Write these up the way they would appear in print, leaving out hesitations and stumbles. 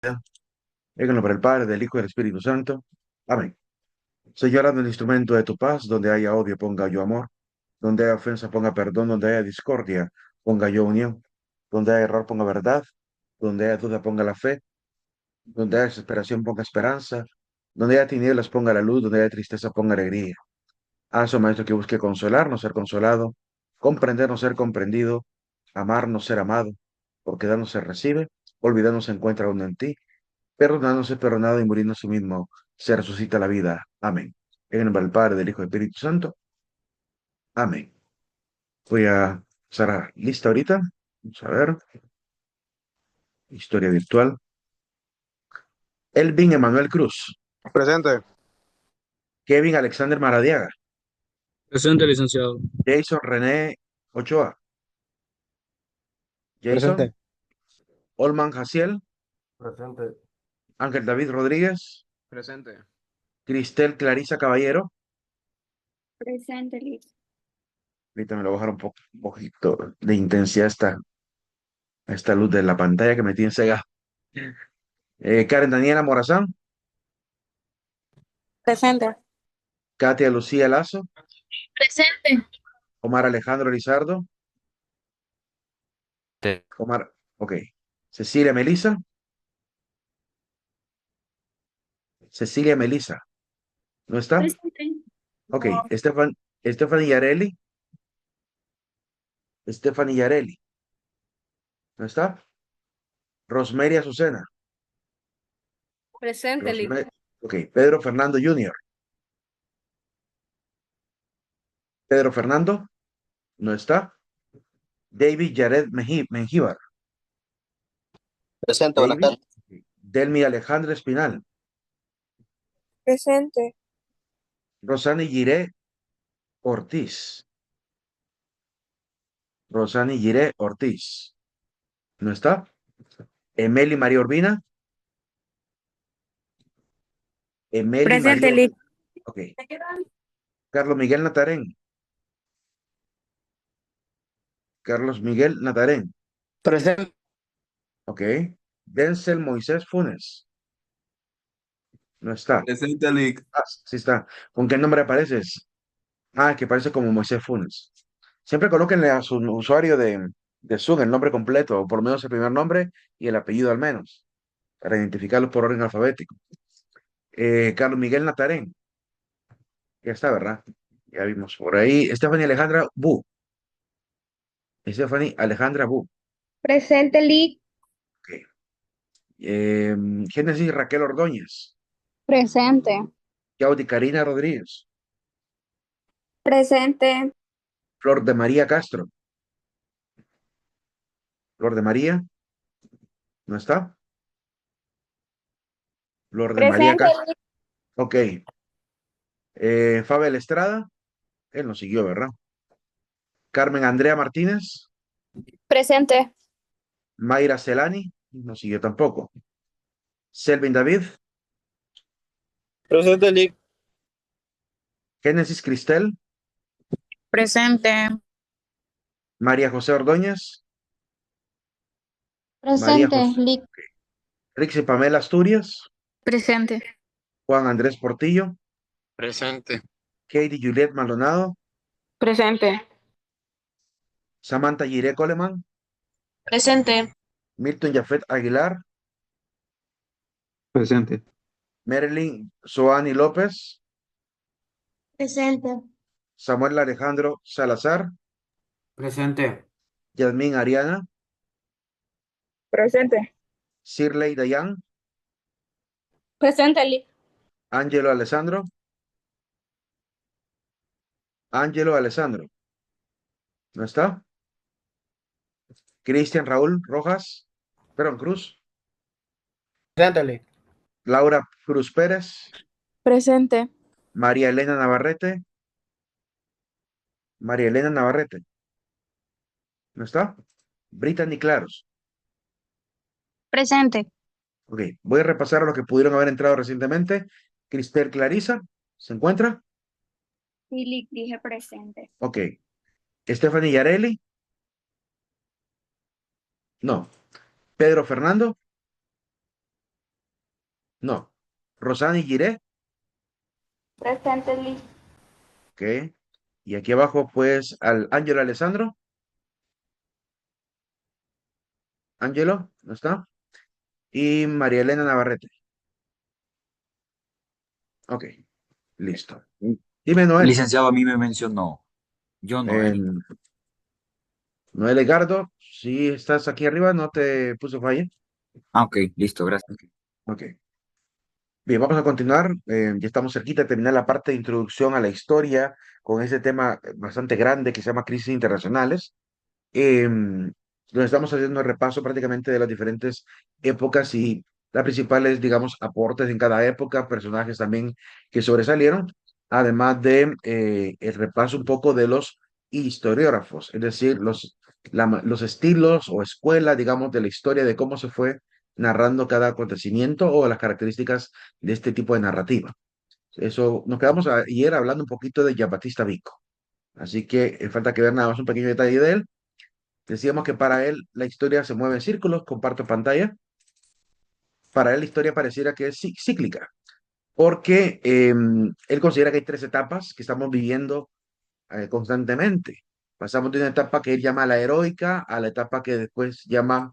En el nombre del Padre, del Hijo y del Espíritu Santo. Amén. Señor, hazme el instrumento de tu paz, donde haya odio, ponga yo amor, donde haya ofensa, ponga perdón, donde haya discordia, ponga yo unión, donde haya error, ponga verdad, donde haya duda, ponga la fe, donde haya desesperación, ponga esperanza, donde haya tinieblas, ponga la luz, donde haya tristeza, ponga alegría. Haz, oh Maestro, que busque consolarnos, ser consolado, comprendernos, ser comprendido, amarnos, ser amado, porque darnos se recibe, olvidarnos se encuentra uno en ti. Perdonándose, perdonado y muriendo a sí mismo, se resucita la vida. Amén. En el nombre del Padre, del Hijo y del Espíritu Santo. Amén. Voy a cerrar lista ahorita. Vamos a ver. Historia virtual. Elvin Emanuel Cruz. Presente. Kevin Alexander Maradiaga. Presente, licenciado. Jason René Ochoa. Jason. Presente. Olman Jaciel. Presente. Ángel David Rodríguez. Presente. Cristel Clarisa Caballero. Presente, Liz. Ahorita me lo voy a bajar un poquito de intensidad esta luz de la pantalla que me tiene cegado. Karen Daniela Morazán. Presente. Katia Lucía Lazo. Presente. Omar Alejandro Lizardo. Te- Omar, ok. Cecilia Melisa. Cecilia Melisa. ¿No está? Presente. Ok. No. Stephanie Yareli. Stephanie Yareli. ¿No está? Rosemary Azucena. Presente, Liz. Ok. Pedro Fernando Jr. Pedro Fernando. ¿No está? David Jared Mengíbar. Presente, buenas David. tardes. Ok. Delmi Alejandra Espinal. Presente. Rosani Giré Ortiz. Rosani Giré Ortiz. ¿No está? Emeli María Urbina. Emeli María Presente, Liz. Urbina. Ok. Carlos Miguel Natarén. Carlos Miguel Natarén. Presente. Ok. Denzel Moisés Funes. No está. Presente, Lick. Ah, sí está. ¿Con qué nombre apareces? Ah, que parece como Moisés Funes. Siempre colóquenle a su usuario de Zoom el nombre completo, o por lo menos el primer nombre y el apellido al menos, para identificarlos por orden alfabético. Carlos Miguel Natarén. Ya está, ¿verdad? Ya vimos por ahí. Stephanie Alejandra Bu. Stephanie Alejandra Bu. Presente, Liz. Ok. Génesis Raquel Ordóñez. Presente. Yaudi Karina Rodríguez. Presente. Flor de María Castro. Flor de María. ¿No está? Flor de María Presente, Castro. Liz. Ok. Fabel Estrada. Él nos siguió, ¿verdad? Carmen Andrea Martínez. Presente. Mayra Celani. No siguió tampoco. Selvin David. Presente, Lick. Génesis Cristel. Presente. María José Ordóñez. María Presente, José. Liz. Rixi Pamela Asturias. Presente. Juan Andrés Portillo. Presente. Katie Juliet Maldonado. Presente. Samantha Giré Coleman. Presente. Milton Jafet Aguilar. Presente. Marilyn Soani López. Presente. Samuel Alejandro Salazar. Presente. Yasmín Ariana. Presente. Sirley Dayan. Presente, Liz. Ángelo Alessandro. Ángelo Alessandro. ¿No está? Cristian Raúl Rojas. Perdón, Cruz. Presente, Lick. Laura Cruz Pérez. Presente. María Elena Navarrete. María Elena Navarrete. ¿No está? Brittany Claros. Presente. Ok, voy a repasar a los que pudieron haber entrado recientemente. Cristel Clarisa. ¿Se encuentra? Sí, Liz, dije presente. Ok. Stephanie Yareli. No. Pedro Fernando. No. Rosani Giré, Presente, Liz. ok. Y aquí abajo, pues, al Ángelo Alessandro. Ángelo, ¿no está? Y María Elena Navarrete. Ok, listo. Dime, Noel. Licenciado, a mí me mencionó. Yo no, Eric. En Noel Edgardo, si estás aquí arriba, no te puso falla. Ah, ok, listo, gracias. Ok. Bien, vamos a continuar. Ya estamos cerquita de terminar la parte de introducción a la historia con ese tema bastante grande que se llama crisis internacionales. Donde estamos haciendo el repaso prácticamente de las diferentes épocas y las principales, digamos, aportes en cada época, personajes también que sobresalieron, además de el repaso un poco de los historiógrafos, es decir, los estilos o escuelas, digamos, de la historia de cómo se fue narrando cada acontecimiento o las características de este tipo de narrativa. Eso, nos quedamos ayer hablando un poquito de Giambattista Vico, así que falta que ver nada más un pequeño detalle de él. Decíamos que para él la historia se mueve en círculos, comparto pantalla. Para él la historia pareciera que es cíclica, porque él considera que hay tres etapas que estamos viviendo constantemente. Pasamos de una etapa que él llama la heroica a la etapa que después llama,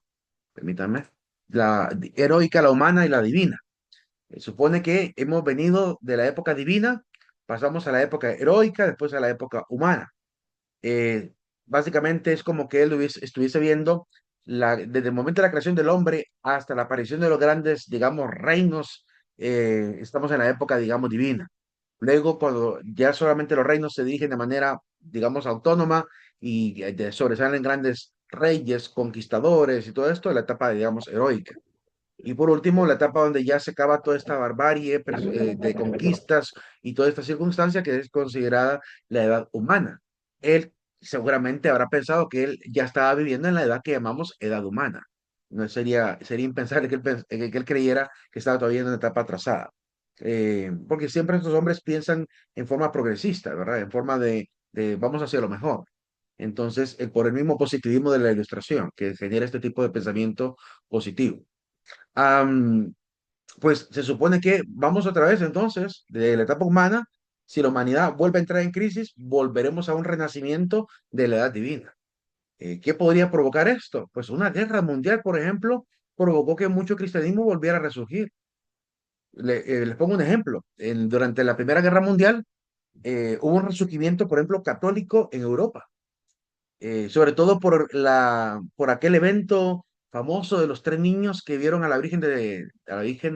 permítanme, la heroica, la humana y la divina. Supone que hemos venido de la época divina, pasamos a la época heroica, después a la época humana. eh, Básicamente es como que él estuviese viendo desde el momento de la creación del hombre hasta la aparición de los grandes, digamos, reinos, estamos en la época, digamos, divina. Luego, cuando ya solamente los reinos se dirigen de manera, digamos, autónoma y sobresalen grandes reyes, conquistadores y todo esto, la etapa, digamos, heroica. Y por último, la etapa donde ya se acaba toda esta barbarie de conquistas y toda esta circunstancia que es considerada la edad humana. Él seguramente habrá pensado que él ya estaba viviendo en la edad que llamamos edad humana. No sería impensable que él creyera que estaba todavía en una etapa atrasada. Porque siempre estos hombres piensan en forma progresista, ¿verdad? En forma de vamos hacia lo mejor. Entonces, por el mismo positivismo de la ilustración, que genera este tipo de pensamiento positivo. Am, pues se supone que vamos otra vez entonces de la etapa humana. Si la humanidad vuelve a entrar en crisis, volveremos a un renacimiento de la edad divina. ¿Qué podría provocar esto? Pues una guerra mundial, por ejemplo, provocó que mucho cristianismo volviera a resurgir. Les pongo un ejemplo. Durante la Primera Guerra Mundial hubo un resurgimiento, por ejemplo, católico en Europa, sobre todo por aquel evento famoso de los tres niños que vieron a la Virgen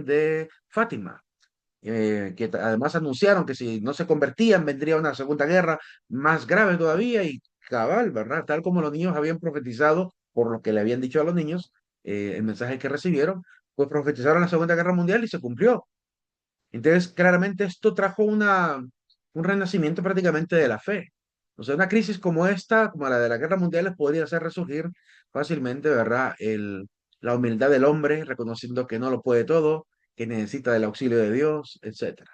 de Fátima, además anunciaron que si no se convertían vendría una segunda guerra más grave todavía y cabal, ¿verdad? Tal como los niños habían profetizado por lo que le habían dicho a los niños, el mensaje que recibieron, pues profetizaron la Segunda Guerra Mundial y se cumplió. Entonces, claramente esto trajo un renacimiento prácticamente de la fe. O sea, una crisis como esta, como la de las guerras mundiales, podría hacer resurgir fácilmente, ¿verdad? La humildad del hombre, reconociendo que no lo puede todo, que necesita del auxilio de Dios, etcétera.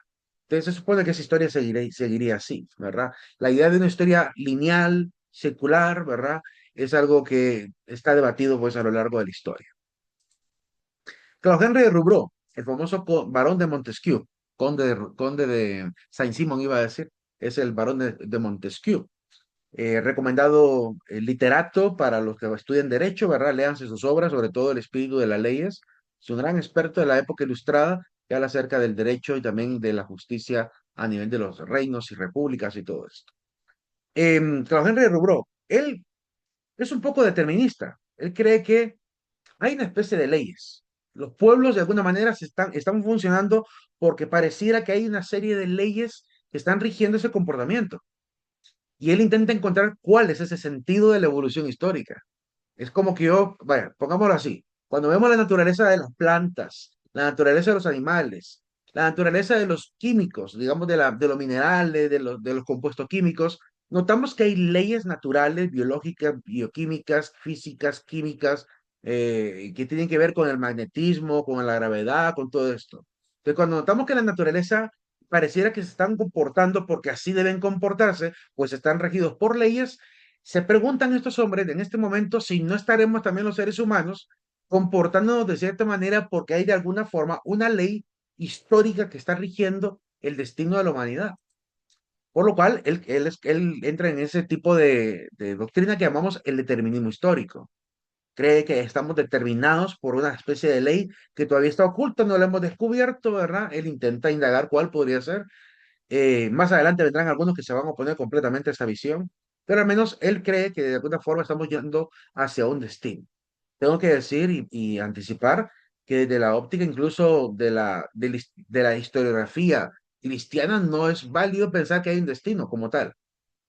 Entonces, se supone que esa historia seguiría así, ¿verdad? La idea de una historia lineal, secular, ¿verdad? Es algo que está debatido, pues, a lo largo de la historia. Claro, Henry de Rubro, el famoso barón de Montesquieu, conde de Saint-Simon iba a decir, es el barón de Montesquieu. Recomendado literato para los que estudian derecho, ¿verdad? Léanse sus obras, sobre todo El espíritu de las leyes. Es un gran experto de la época ilustrada que habla acerca del derecho y también de la justicia a nivel de los reinos y repúblicas y todo esto. Claro, Henry de Rubro, él es un poco determinista. Él cree que hay una especie de leyes. Los pueblos de alguna manera están funcionando porque pareciera que hay una serie de leyes que están rigiendo ese comportamiento. Y él intenta encontrar cuál es ese sentido de la evolución histórica. Es como que vaya, pongámoslo así, cuando vemos la naturaleza de las plantas, la naturaleza de los animales, la naturaleza de los químicos, digamos de los minerales, de los compuestos químicos, notamos que hay leyes naturales, biológicas, bioquímicas, físicas, químicas, que tienen que ver con el magnetismo, con la gravedad, con todo esto. Entonces, cuando notamos que la naturaleza pareciera que se están comportando porque así deben comportarse, pues están regidos por leyes. Se preguntan estos hombres en este momento si no estaremos también los seres humanos comportándonos de cierta manera porque hay de alguna forma una ley histórica que está rigiendo el destino de la humanidad. Por lo cual, él entra en ese tipo de doctrina que llamamos el determinismo histórico. Cree que estamos determinados por una especie de ley que todavía está oculta, no la hemos descubierto, ¿verdad? Él intenta indagar cuál podría ser. Más adelante vendrán algunos que se van a oponer completamente a esta visión, pero al menos él cree que de alguna forma estamos yendo hacia un destino. Tengo que decir y anticipar que desde la óptica incluso de la historiografía cristiana no es válido pensar que hay un destino como tal,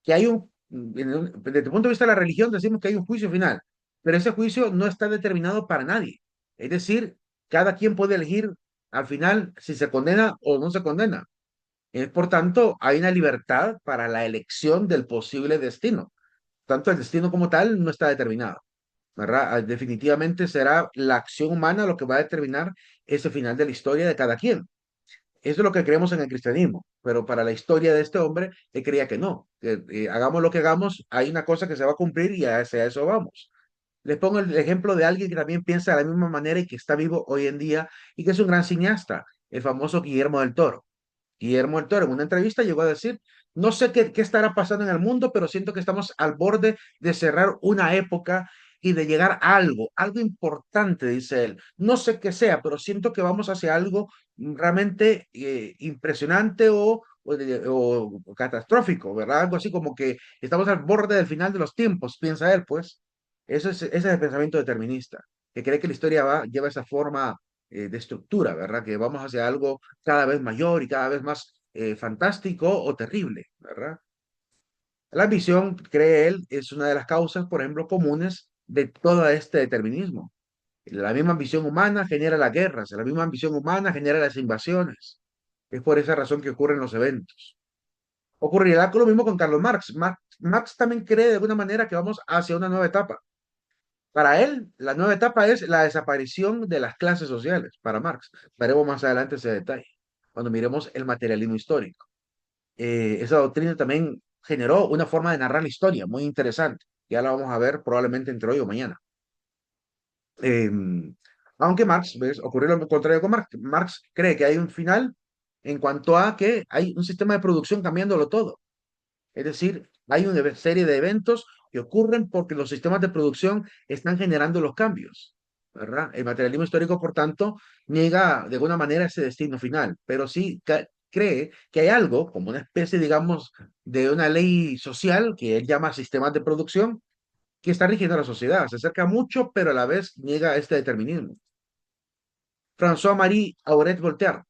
que hay desde el punto de vista de la religión decimos que hay un juicio final, pero ese juicio no está determinado para nadie. Es decir, cada quien puede elegir al final si se condena o no se condena. Por tanto, hay una libertad para la elección del posible destino. Tanto el destino como tal no está determinado, ¿verdad? Definitivamente será la acción humana lo que va a determinar ese final de la historia de cada quien. Eso es lo que creemos en el cristianismo, pero para la historia de este hombre, él creía que no, que hagamos lo que hagamos, hay una cosa que se va a cumplir y hacia eso vamos. Les pongo el ejemplo de alguien que también piensa de la misma manera y que está vivo hoy en día y que es un gran cineasta, el famoso Guillermo del Toro. Guillermo del Toro en una entrevista llegó a decir, no sé qué estará pasando en el mundo, pero siento que estamos al borde de cerrar una época y de llegar a algo importante, dice él. No sé qué sea, pero siento que vamos hacia algo realmente impresionante o catastrófico, ¿verdad? Algo así como que estamos al borde del final de los tiempos, piensa él, pues. Ese es el pensamiento determinista, que cree que la historia lleva esa forma de estructura, ¿verdad? Que vamos hacia algo cada vez mayor y cada vez más fantástico o terrible, ¿verdad? La ambición, cree él, es una de las causas, por ejemplo, comunes de todo este determinismo. La misma ambición humana genera las guerras, la misma ambición humana genera las invasiones. Es por esa razón que ocurren los eventos. Ocurrirá lo mismo con Carlos Marx. Marx también cree de alguna manera que vamos hacia una nueva etapa. Para él, la nueva etapa es la desaparición de las clases sociales, para Marx. Veremos más adelante ese detalle, cuando miremos el materialismo histórico. Esa doctrina también generó una forma de narrar la historia muy interesante. Ya la vamos a ver probablemente entre hoy o mañana. Eh, Aunque Marx, ¿ves? Ocurrió lo contrario con Marx. Marx cree que hay un final en cuanto a que hay un sistema de producción cambiándolo todo. Es decir, hay una serie de eventos que ocurren porque los sistemas de producción están generando los cambios, ¿verdad? El materialismo histórico, por tanto, niega de alguna manera ese destino final, pero sí cree que hay algo, como una especie, digamos, de una ley social que él llama sistemas de producción, que está rigiendo a la sociedad. Se acerca mucho, pero a la vez niega este determinismo. François-Marie Aurette Voltaire,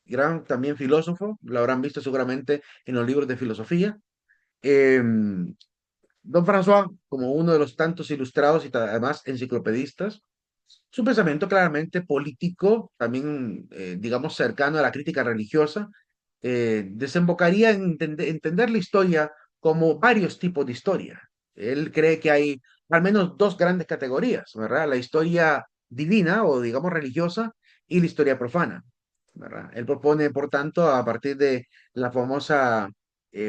gran también filósofo, lo habrán visto seguramente en los libros de filosofía. Don François, como uno de los tantos ilustrados y además enciclopedistas, su pensamiento claramente político, también, digamos, cercano a la crítica religiosa, desembocaría en entender la historia como varios tipos de historia. Él cree que hay al menos dos grandes categorías, ¿verdad? La historia divina o, digamos, religiosa y la historia profana, ¿verdad? Él propone, por tanto, a partir de la famosa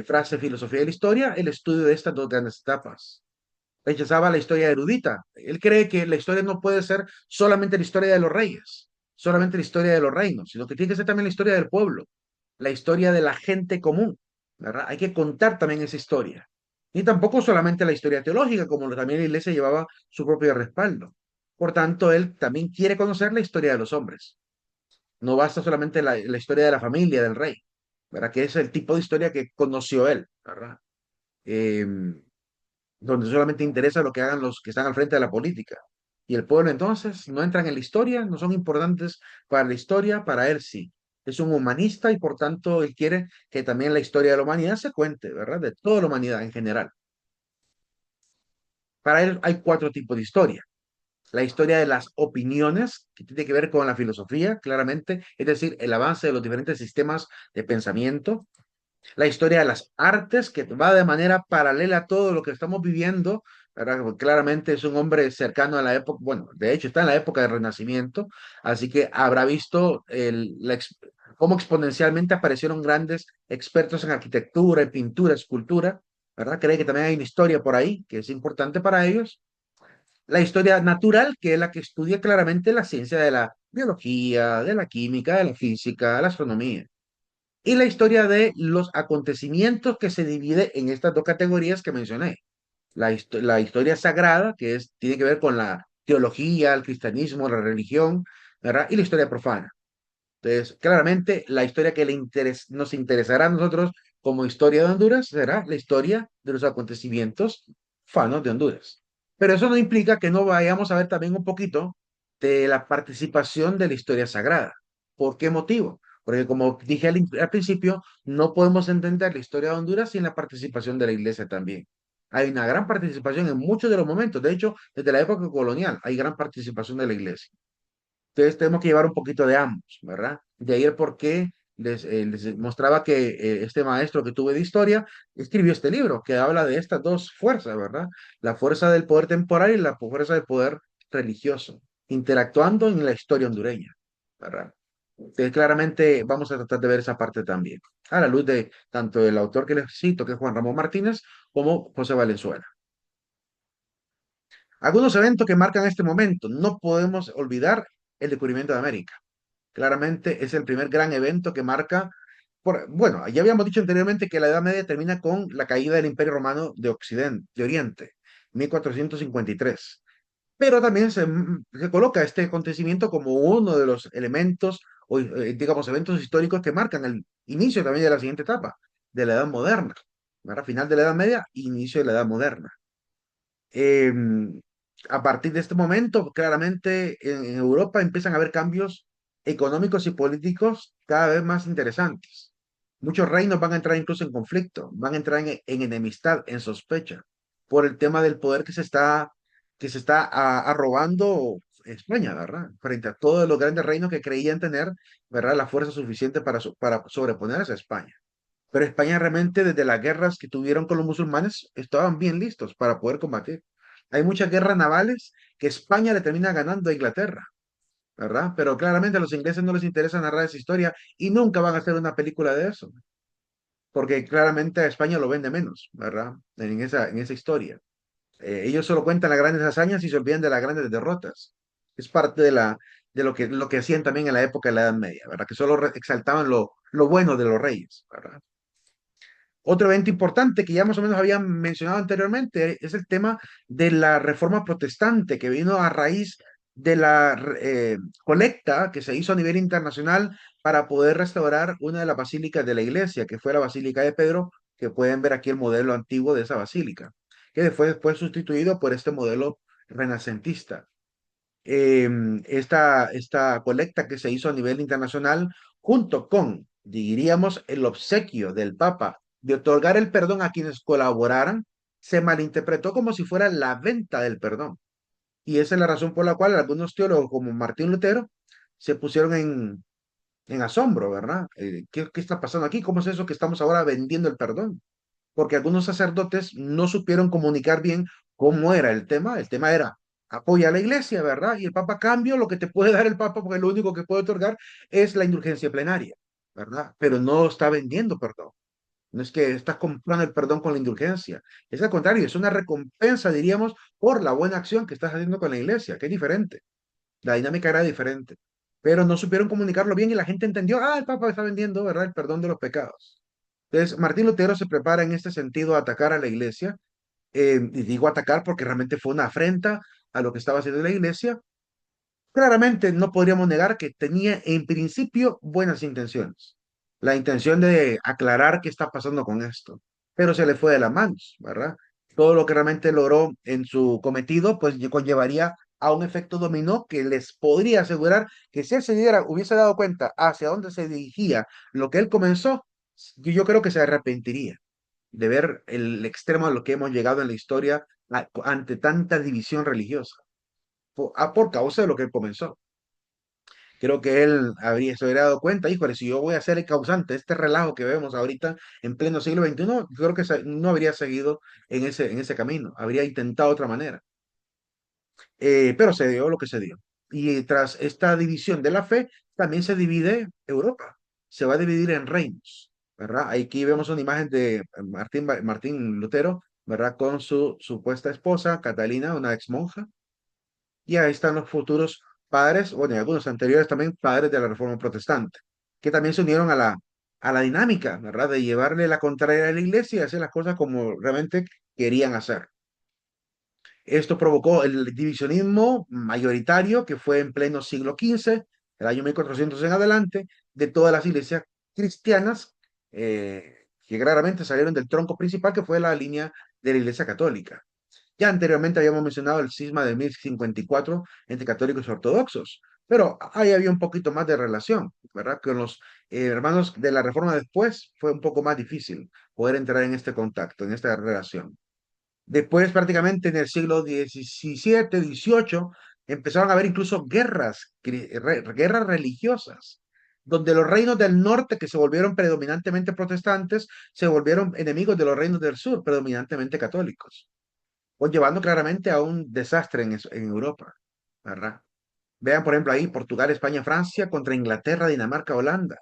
frase filosofía de la historia, el estudio de estas dos grandes etapas. Rechazaba la historia erudita. Él cree que la historia no puede ser solamente la historia de los reyes, solamente la historia de los reinos, sino que tiene que ser también la historia del pueblo, la historia de la gente común, ¿verdad? Hay que contar también esa historia. Y tampoco solamente la historia teológica, como también la iglesia llevaba su propio respaldo. Por tanto, él también quiere conocer la historia de los hombres. No basta solamente la historia de la familia del rey, ¿verdad? Que es el tipo de historia que conoció él, ¿verdad? Donde solamente interesa lo que hagan los que están al frente de la política. Y el pueblo entonces no entran en la historia, no son importantes para la historia, para él sí. Es un humanista y por tanto él quiere que también la historia de la humanidad se cuente, ¿verdad? De toda la humanidad en general. Para él hay cuatro tipos de historia. La historia de las opiniones, que tiene que ver con la filosofía, claramente, es decir, el avance de los diferentes sistemas de pensamiento. La historia de las artes, que va de manera paralela a todo lo que estamos viviendo, ¿verdad? Porque claramente es un hombre cercano a la época, bueno, de hecho está en la época del Renacimiento, así que habrá visto cómo exponencialmente aparecieron grandes expertos en arquitectura, en pintura, escultura, ¿verdad? Cree que también hay una historia por ahí que es importante para ellos. La historia natural, que es la que estudia claramente la ciencia de la biología, de la química, de la física, de la astronomía. Y la historia de los acontecimientos que se divide en estas dos categorías que mencioné. La historia sagrada, que tiene que ver con la teología, el cristianismo, la religión, ¿verdad? Y la historia profana. Entonces, claramente, la historia que nos interesará a nosotros como historia de Honduras será la historia de los acontecimientos fanos de Honduras. Pero eso no implica que no vayamos a ver también un poquito de la participación de la historia sagrada. ¿Por qué motivo? Porque como dije al principio, no podemos entender la historia de Honduras sin la participación de la iglesia también. Hay una gran participación en muchos de los momentos. De hecho, desde la época colonial hay gran participación de la iglesia. Entonces tenemos que llevar un poquito de ambos, ¿verdad? De ahí el por qué les mostraba que este maestro que tuve de historia escribió este libro que habla de estas dos fuerzas, ¿verdad? La fuerza del poder temporal y la fuerza del poder religioso, interactuando en la historia hondureña, ¿verdad? Entonces claramente vamos a tratar de ver esa parte también, a la luz de tanto el autor que les cito, que es Juan Ramón Martínez, como José Valenzuela. Algunos eventos que marcan este momento, no podemos olvidar el descubrimiento de América. Claramente es el primer gran evento que marca, bueno, ya habíamos dicho anteriormente que la Edad Media termina con la caída del Imperio Romano de Occidente, de Oriente, 1453. Pero también se coloca este acontecimiento como uno de los elementos, o digamos, eventos históricos que marcan el inicio también de la siguiente etapa, de la Edad Moderna. ¿Verdad? Final de la Edad Media, inicio de la Edad Moderna. Eh, a partir de este momento, claramente en Europa empiezan a haber cambios económicos y políticos cada vez más interesantes. Muchos reinos van a entrar incluso en conflicto, van a entrar en enemistad, en sospecha, por el tema del poder que se está arrobando España, ¿verdad? Frente a todos los grandes reinos que creían tener, ¿verdad? La fuerza suficiente para sobreponerse a España. Pero España realmente desde las guerras que tuvieron con los musulmanes estaban bien listos para poder combatir. Hay muchas guerras navales que España le termina ganando a Inglaterra, ¿verdad? Pero claramente a los ingleses no les interesa narrar esa historia y nunca van a hacer una película de eso, porque claramente a España lo vende menos, ¿verdad? En esa historia. Ellos solo cuentan las grandes hazañas y se olvidan de las grandes derrotas. Es parte de lo que hacían también en la época de la Edad Media, ¿verdad? Que solo exaltaban lo bueno de los reyes, ¿verdad? Otro evento importante que ya más o menos había mencionado anteriormente es el tema de la reforma protestante que vino a raíz de la colecta que se hizo a nivel internacional para poder restaurar una de las basílicas de la iglesia, que fue la Basílica de Pedro, que pueden ver aquí el modelo antiguo de esa basílica, que fue sustituido por este modelo renacentista. Esta colecta que se hizo a nivel internacional, junto con, diríamos, el obsequio del Papa de otorgar el perdón a quienes colaboraran, se malinterpretó como si fuera la venta del perdón. Y esa es la razón por la cual algunos teólogos como Martín Lutero se pusieron en asombro, ¿verdad? ¿Qué está pasando aquí? ¿Cómo es eso que estamos ahora vendiendo el perdón? Porque algunos sacerdotes no supieron comunicar bien cómo era el tema. El tema era apoya a la iglesia, ¿verdad? Y el Papa a cambio, lo que te puede dar el Papa, porque lo único que puede otorgar es la indulgencia plenaria, ¿verdad? Pero no está vendiendo perdón. No es que estás comprando el perdón con la indulgencia. Es al contrario, es una recompensa, diríamos, por la buena acción que estás haciendo con la iglesia, que es diferente. La dinámica era diferente. Pero no supieron comunicarlo bien y la gente entendió, el Papa está vendiendo, ¿verdad? El perdón de los pecados. Entonces, Martín Lutero se prepara en este sentido a atacar a la iglesia, y digo atacar porque realmente fue una afrenta a lo que estaba haciendo la iglesia. Claramente no podríamos negar que tenía en principio buenas intenciones, la intención de aclarar qué está pasando con esto, pero se le fue de las manos, ¿verdad? Todo lo que realmente logró en su cometido, pues conllevaría a un efecto dominó que les podría asegurar que si él hubiese dado cuenta hacia dónde se dirigía lo que él comenzó, yo creo que se arrepentiría de ver el extremo a lo que hemos llegado en la historia ante tanta división religiosa, por causa de lo que él comenzó. Creo que él se habría dado cuenta, híjole, si yo voy a ser el causante de este relajo que vemos ahorita en pleno siglo XXI, creo que no habría seguido en ese camino, habría intentado otra manera. Pero se dio lo que se dio. Y tras esta división de la fe, también se divide Europa, se va a dividir en reinos, ¿verdad? Aquí vemos una imagen de Martín Lutero, ¿verdad? Con su supuesta esposa, Catalina, una ex monja, y ahí están los futuros padres, bueno, y algunos anteriores también, padres de la Reforma Protestante, que también se unieron a la dinámica, ¿verdad? De llevarle la contraria a la iglesia y hacer las cosas como realmente querían hacer. Esto provocó el divisionismo mayoritario que fue en pleno siglo XV, el año 1400 en adelante, de todas las iglesias cristianas que raramente salieron del tronco principal, que fue la línea de la Iglesia Católica. Ya anteriormente habíamos mencionado el cisma de 1054 entre católicos y ortodoxos, pero ahí había un poquito más de relación, ¿verdad? Con los hermanos de la Reforma después fue un poco más difícil poder entrar en este contacto, en esta relación. Después, prácticamente en el siglo XVII, XVIII, empezaron a haber incluso guerras religiosas, donde los reinos del norte, que se volvieron predominantemente protestantes, se volvieron enemigos de los reinos del sur, predominantemente católicos, pues llevando claramente a un desastre en Europa, ¿verdad? Vean, por ejemplo, ahí Portugal, España, Francia contra Inglaterra, Dinamarca, Holanda,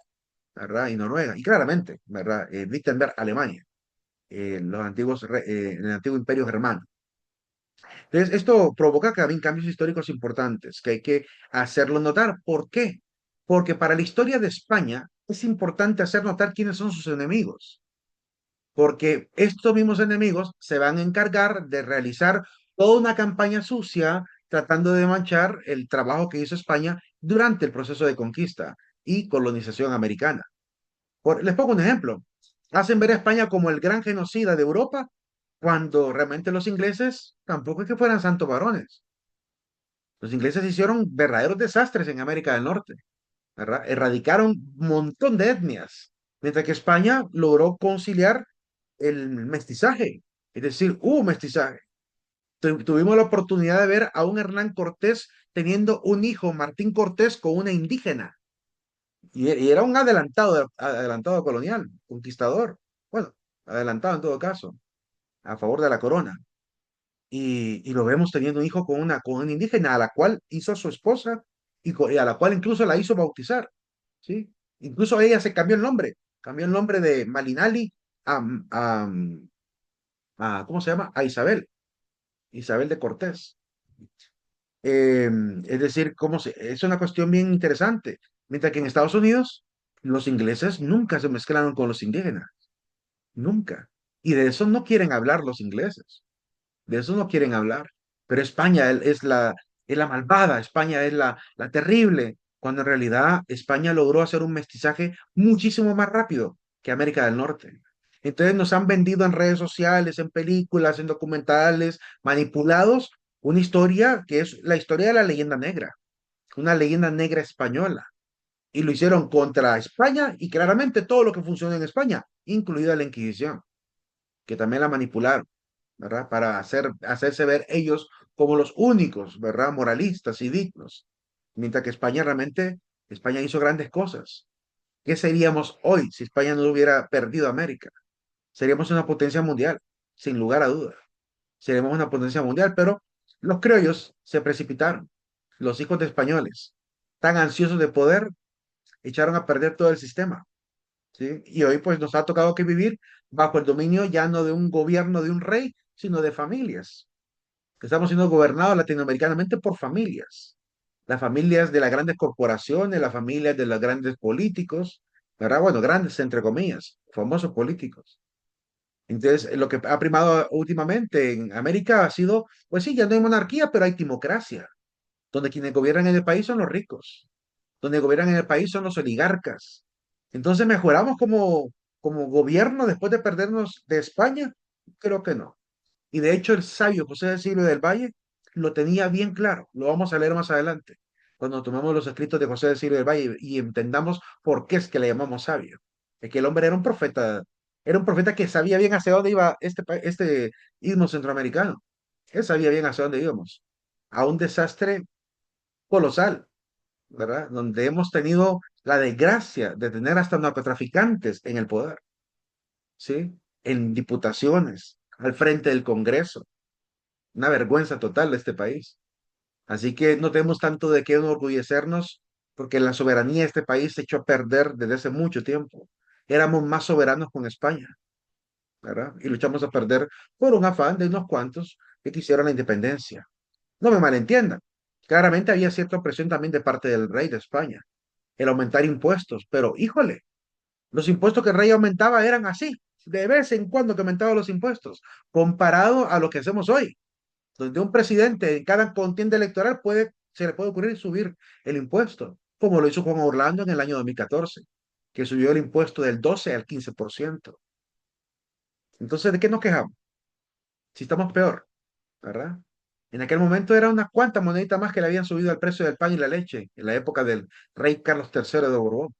¿verdad? Y Noruega. Y claramente, ¿verdad? Wittenberg, Alemania, el antiguo imperio germano. Entonces, esto provoca también cambios históricos importantes que hay que hacerlo notar. ¿Por qué? Porque para la historia de España es importante hacer notar quiénes son sus enemigos, porque estos mismos enemigos se van a encargar de realizar toda una campaña sucia tratando de manchar el trabajo que hizo España durante el proceso de conquista y colonización americana. Les pongo un ejemplo. Hacen ver a España como el gran genocida de Europa, cuando realmente los ingleses tampoco es que fueran santos varones. Los ingleses hicieron verdaderos desastres en América del Norte, ¿verdad? Erradicaron un montón de etnias, mientras que España logró conciliar el mestizaje, es decir, hubo mestizaje. Tuvimos la oportunidad de ver a un Hernán Cortés teniendo un hijo, Martín Cortés, con una indígena, y era un adelantado colonial, conquistador, bueno, adelantado en todo caso, a favor de la corona. Y lo vemos teniendo un hijo con una indígena, a la cual hizo su esposa y a la cual incluso la hizo bautizar, ¿sí? Incluso ella se cambió el nombre de Malinali a, a, ¿cómo se llama? A Isabel, Isabel de Cortés. Eh, es decir, es una cuestión bien interesante. Mientras que en Estados Unidos, los ingleses nunca se mezclaron con los indígenas, nunca. Y de eso no quieren hablar los ingleses. De eso no quieren hablar. Pero España es la malvada, España es la terrible, cuando en realidad España logró hacer un mestizaje muchísimo más rápido que América del Norte. Entonces nos han vendido en redes sociales, en películas, en documentales, manipulados, una historia que es la historia de la leyenda negra, una leyenda negra española. Y lo hicieron contra España y claramente todo lo que funciona en España, incluida la Inquisición, que también la manipularon, ¿verdad? Para hacerse ver ellos como los únicos, ¿verdad? Moralistas y dignos. Mientras que España hizo grandes cosas. ¿Qué seríamos hoy si España no hubiera perdido América? Seríamos una potencia mundial, sin lugar a dudas. Seríamos una potencia mundial, pero los criollos se precipitaron. Los hijos de españoles, tan ansiosos de poder, echaron a perder todo el sistema, ¿sí? Y hoy pues nos ha tocado que vivir bajo el dominio ya no de un gobierno de un rey, sino de familias. Estamos siendo gobernados latinoamericanamente por familias. Las familias de las grandes corporaciones, las familias de los grandes políticos, ¿verdad? Bueno, grandes entre comillas, famosos políticos. Entonces, lo que ha primado últimamente en América ha sido, pues sí, ya no hay monarquía, pero hay timocracia, donde quienes gobiernan en el país son los ricos, donde gobiernan en el país son los oligarcas. Entonces, ¿mejoramos como gobierno después de perdernos de España? Creo que no. Y de hecho, el sabio José de Silvio del Valle lo tenía bien claro. Lo vamos a leer más adelante, cuando tomamos los escritos de José de Silvio del Valle y entendamos por qué es que le llamamos sabio. Es que el hombre era un profeta que sabía bien hacia dónde iba este istmo centroamericano. Él sabía bien hacia dónde íbamos. A un desastre colosal, ¿verdad? Donde hemos tenido la desgracia de tener hasta narcotraficantes en el poder, ¿sí? En diputaciones, al frente del Congreso. Una vergüenza total de este país. Así que no tenemos tanto de qué enorgullecernos, porque la soberanía de este país se echó a perder desde hace mucho tiempo. Éramos más soberanos con España, ¿verdad? Y luchamos a perder por un afán de unos cuantos que quisieron la independencia. No me malentiendan. Claramente había cierta presión también de parte del rey de España, el aumentar impuestos, pero híjole, los impuestos que el rey aumentaba eran así, de vez en cuando que aumentaba los impuestos, comparado a lo que hacemos hoy, donde un presidente en cada contienda electoral se le puede ocurrir subir el impuesto, como lo hizo Juan Orlando en el año 2014, que subió el impuesto del 12 al 15%. Entonces, ¿de qué nos quejamos? Si estamos peor, ¿verdad? En aquel momento era unas cuantas moneditas más que le habían subido el precio del pan y la leche en la época del rey Carlos III de Borbón,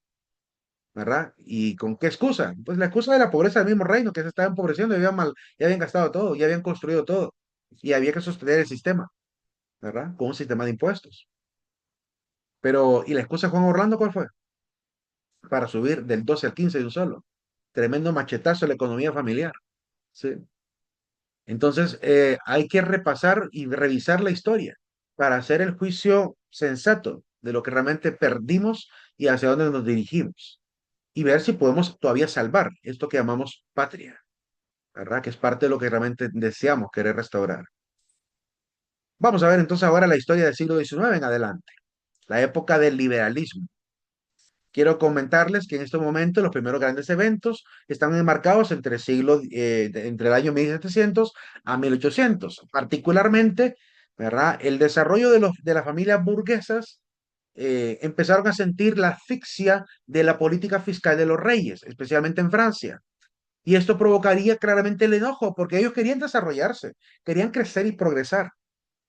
¿verdad? ¿Y con qué excusa? Pues la excusa de la pobreza del mismo reino, que se estaba empobreciendo, ya habían gastado todo, ya habían construido todo, y había que sostener el sistema, ¿verdad? Con un sistema de impuestos. Pero, ¿y la excusa de Juan Orlando cuál fue? Para subir del 12 al 15 de un solo. Tremendo machetazo a la economía familiar, ¿sí? Entonces, hay que repasar y revisar la historia para hacer el juicio sensato de lo que realmente perdimos y hacia dónde nos dirigimos. Y ver si podemos todavía salvar esto que llamamos patria, ¿verdad? Que es parte de lo que realmente deseamos querer restaurar. Vamos a ver entonces ahora la historia del siglo XIX en adelante, la época del liberalismo. Quiero comentarles que en este momento los primeros grandes eventos están enmarcados entre entre el año 1700 a 1800, particularmente, ¿verdad? El desarrollo de las familias burguesas empezaron a sentir la asfixia de la política fiscal de los reyes, especialmente en Francia. Y esto provocaría claramente el enojo, porque ellos querían desarrollarse, querían crecer y progresar,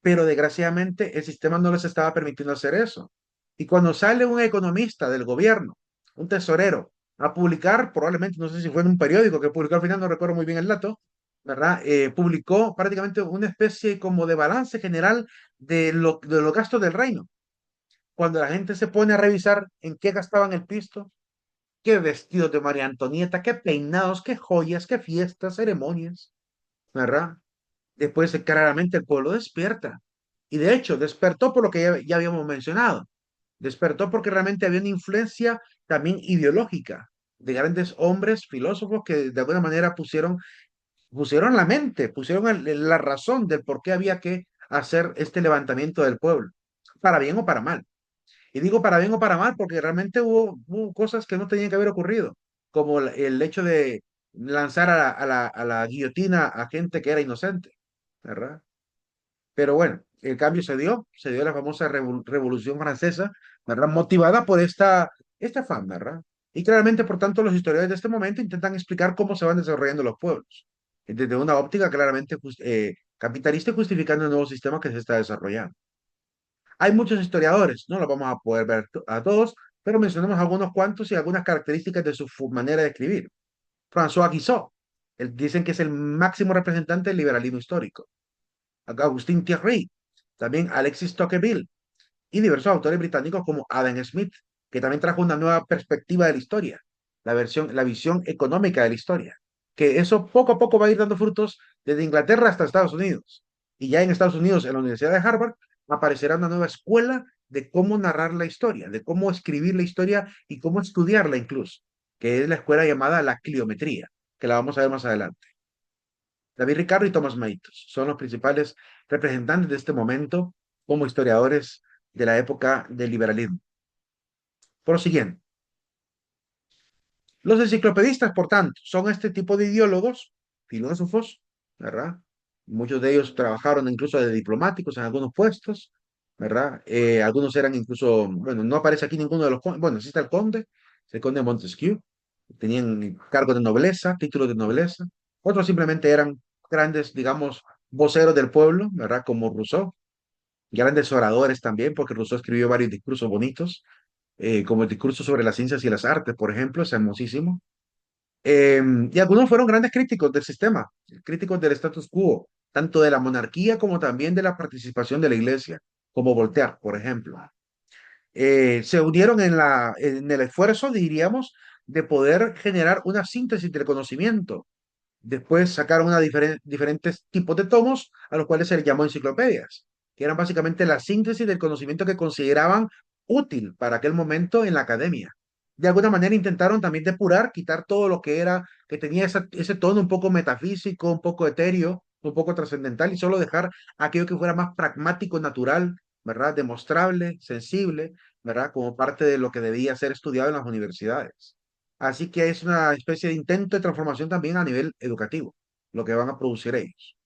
pero desgraciadamente el sistema no les estaba permitiendo hacer eso. Y cuando sale un economista del gobierno, un tesorero, a publicar, probablemente, no sé si fue en un periódico que publicó al final, no recuerdo muy bien el dato, ¿verdad? Publicó prácticamente una especie como de balance general de los gastos del reino. Cuando la gente se pone a revisar en qué gastaban el pisto, qué vestidos de María Antonieta, qué peinados, qué joyas, qué fiestas, ceremonias, ¿verdad? Después claramente el pueblo despierta. Y de hecho, despertó por lo que ya habíamos mencionado. Despertó porque realmente había una influencia también ideológica de grandes hombres, filósofos que de alguna manera pusieron la mente, pusieron la razón del por qué había que hacer este levantamiento del pueblo, para bien o para mal. Y digo para bien o para mal porque realmente hubo cosas que no tenían que haber ocurrido, como el hecho de lanzar a la guillotina a gente que era inocente, ¿verdad? Pero bueno, el cambio se dio la famosa Revolución Francesa, ¿verdad? Motivada por este afán, ¿verdad? Y claramente, por tanto, los historiadores de este momento intentan explicar cómo se van desarrollando los pueblos, desde una óptica claramente capitalista y justificando el nuevo sistema que se está desarrollando. Hay muchos historiadores, no los vamos a poder ver a todos, pero mencionamos algunos cuantos y algunas características de su manera de escribir. François Guizot, dicen que es el máximo representante del liberalismo histórico. Agustín Thierry, también Alexis Tocqueville y diversos autores británicos como Adam Smith, que también trajo una nueva perspectiva de la historia, la visión económica de la historia, que eso poco a poco va a ir dando frutos desde Inglaterra hasta Estados Unidos. Y ya en Estados Unidos, en la Universidad de Harvard, aparecerá una nueva escuela de cómo narrar la historia, de cómo escribir la historia y cómo estudiarla incluso, que es la escuela llamada la cliometría, que la vamos a ver más adelante. David Ricardo y Thomas Malthus son los principales representantes de este momento como historiadores de la época del liberalismo. Prosiguiendo. Los enciclopedistas, por tanto, son este tipo de ideólogos, filósofos, ¿verdad? Muchos de ellos trabajaron incluso de diplomáticos en algunos puestos, ¿verdad? Algunos eran incluso, bueno, no aparece aquí ninguno de los condes, bueno, sí está el conde de Montesquieu, tenían cargos de nobleza, títulos de nobleza, otros simplemente eran grandes, digamos, voceros del pueblo, ¿verdad? Como Rousseau, grandes oradores también, porque Rousseau escribió varios discursos bonitos, como el discurso sobre las ciencias y las artes, por ejemplo, es hermosísimo. Y algunos fueron grandes críticos del sistema, críticos del status quo, tanto de la monarquía como también de la participación de la iglesia, como Voltaire, por ejemplo. Se unieron en el esfuerzo, diríamos, de poder generar una síntesis del conocimiento. Después sacaron diferentes tipos de tomos, a los cuales se les llamó enciclopedias, que eran básicamente la síntesis del conocimiento que consideraban útil para aquel momento en la academia. De alguna manera intentaron también depurar, quitar todo lo que era, que tenía ese tono un poco metafísico, un poco etéreo, un poco trascendental, y solo dejar aquello que fuera más pragmático, natural, ¿verdad? Demostrable, sensible, ¿verdad? Como parte de lo que debía ser estudiado en las universidades. Así que es una especie de intento de transformación también a nivel educativo, lo que van a producir ellos.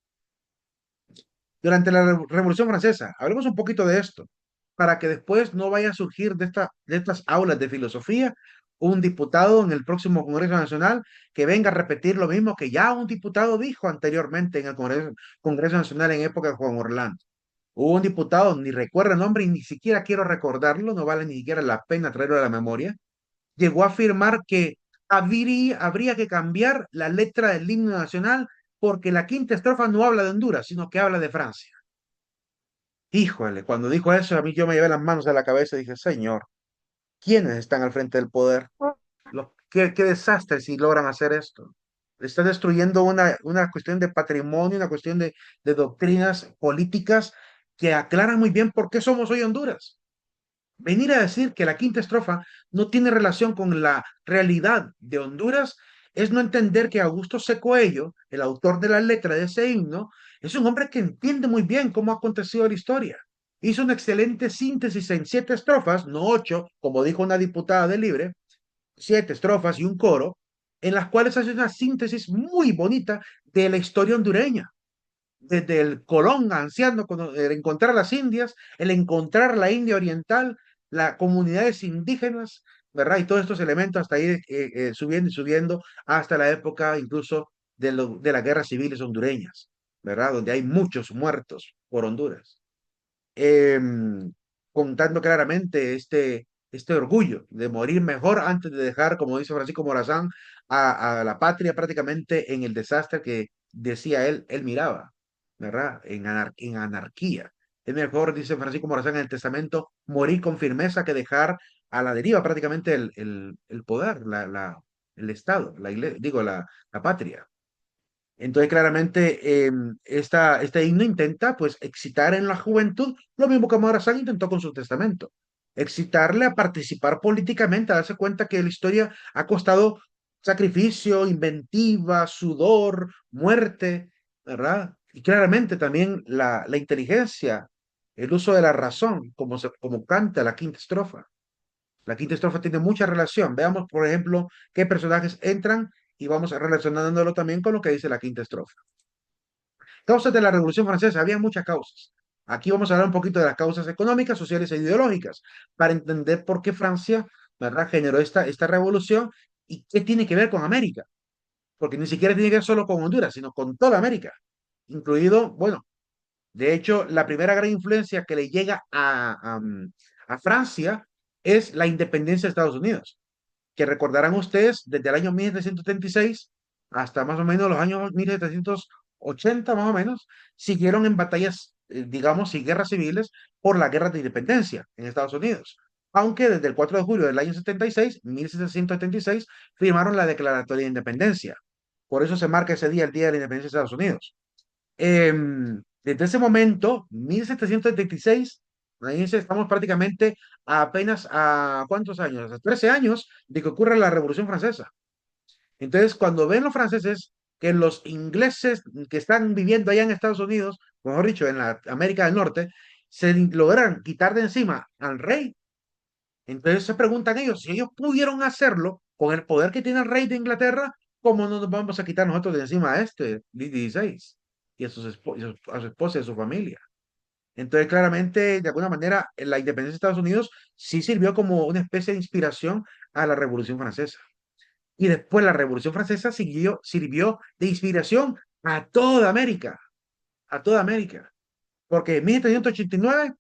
Durante la Revolución Francesa, hablemos un poquito de esto, para que después no vaya a surgir de estas aulas de filosofía un diputado en el próximo Congreso Nacional que venga a repetir lo mismo que ya un diputado dijo anteriormente en el Congreso Nacional en época de Juan Orlando. Hubo un diputado, ni recuerdo el nombre y ni siquiera quiero recordarlo, no vale ni siquiera la pena traerlo a la memoria, llegó a afirmar que habría que cambiar la letra del himno nacional porque la quinta estrofa no habla de Honduras, sino que habla de Francia. Híjole, cuando dijo eso, a mí yo me llevé las manos a la cabeza y dije, Señor, ¿quiénes están al frente del poder? ¿Qué desastre si logran hacer esto? Está destruyendo una cuestión de patrimonio, una cuestión de doctrinas políticas que aclaran muy bien por qué somos hoy Honduras. Venir a decir que la quinta estrofa no tiene relación con la realidad de Honduras es no entender que Augusto Secoello, el autor de la letra de ese himno, es un hombre que entiende muy bien cómo ha acontecido la historia. Hizo una excelente síntesis en 7 estrofas, no 8, como dijo una diputada de Libre, 7 estrofas y un coro, en las cuales hace una síntesis muy bonita de la historia hondureña desde el Colón anciano, el encontrar las Indias, el encontrar la India Oriental, las comunidades indígenas, ¿verdad? Y todos estos elementos hasta ir subiendo y subiendo hasta la época incluso de las guerras civiles hondureñas, ¿verdad? Donde hay muchos muertos por Honduras. Contando claramente este orgullo de morir mejor antes de dejar, como dice Francisco Morazán, a la patria prácticamente en el desastre que decía él miraba, ¿verdad? En anarquía. Es mejor, dice Francisco Morazán en el testamento, morir con firmeza que dejar a la deriva prácticamente el poder, el Estado, la patria. Entonces, claramente, este himno intenta, pues, excitar en la juventud lo mismo que Morazán intentó con su testamento. Excitarle a participar políticamente, a darse cuenta que la historia ha costado sacrificio, inventiva, sudor, muerte, ¿verdad? Y claramente también la inteligencia, el uso de la razón, como canta la quinta estrofa. La quinta estrofa tiene mucha relación. Veamos, por ejemplo, qué personajes entran y vamos relacionándolo también con lo que dice la quinta estrofa. Causas de la Revolución Francesa. Había muchas causas. Aquí vamos a hablar un poquito de las causas económicas, sociales e ideológicas para entender por qué Francia, ¿verdad?, generó esta revolución y qué tiene que ver con América. Porque ni siquiera tiene que ver solo con Honduras, sino con toda América, incluido, bueno, de hecho, la primera gran influencia que le llega a Francia es la independencia de Estados Unidos, que recordarán ustedes desde el año 1776 hasta más o menos los años 1780, más o menos, siguieron en batallas, digamos, y guerras civiles por la guerra de independencia en Estados Unidos. Aunque desde el 4 de julio del año 76, 1776, firmaron la Declaratoria de Independencia. Por eso se marca ese día, el Día de la Independencia de Estados Unidos. Desde ese momento, 1776, imagínense, estamos prácticamente apenas a ¿cuántos años? A 13 años de que ocurre la Revolución Francesa. Entonces, cuando ven los franceses que los ingleses que están viviendo allá en Estados Unidos, mejor dicho, en la América del Norte, se logran quitar de encima al rey, entonces se preguntan ellos, si ellos pudieron hacerlo con el poder que tiene el rey de Inglaterra, ¿cómo no nos vamos a quitar nosotros de encima a este Luis XVI y a a su esposa y a su familia? Entonces, claramente, de alguna manera, la independencia de Estados Unidos sí sirvió como una especie de inspiración a la Revolución Francesa. Y después la Revolución Francesa sirvió de inspiración a toda América. Porque en 1789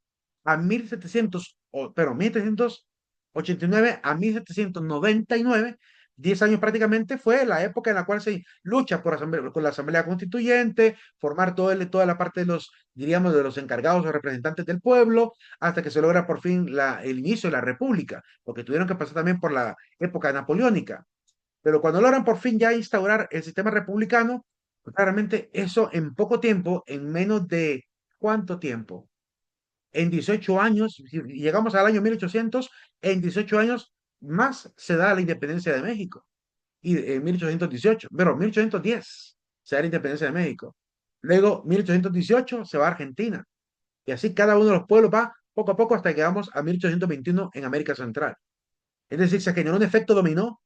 a 1700, pero 1789 a 1799, 10 años prácticamente, fue la época en la cual se lucha con la Asamblea Constituyente, formar toda la parte de los, diríamos, de los encargados o representantes del pueblo, hasta que se logra por fin el inicio de la República, porque tuvieron que pasar también por la época napoleónica. Pero cuando logran por fin ya instaurar el sistema republicano, pues claramente eso en poco tiempo, en menos de ¿cuánto tiempo? En 18 años, si llegamos al año 1800, en 18 años más se da la independencia de México. Y en 1818, pero 1810 se da la independencia de México. Luego, 1818 se va a Argentina. Y así cada uno de los pueblos va poco a poco hasta que llegamos a 1821 en América Central. Es decir, se generó un efecto dominó